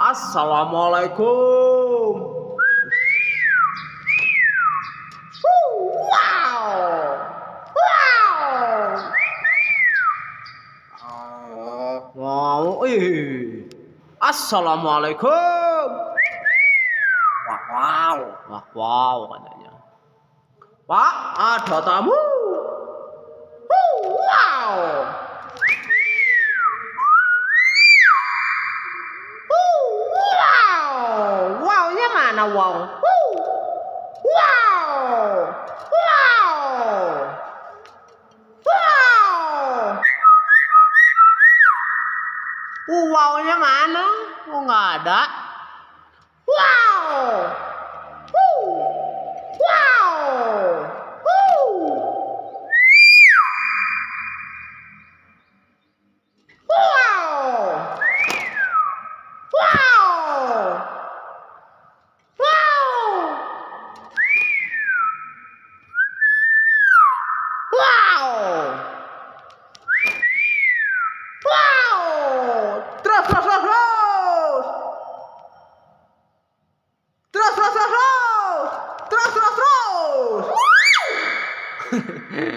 Assalamualaikum. Wow. Wow. Wow. Assalamualaikum. Wakwaw. Wakwaw katanya. Pak, ada tamu. Wow. Wow-nya mana wow? Wow. Wow. Wow. Wow-nya mana? Oh, nggak ada. Wow. Wow.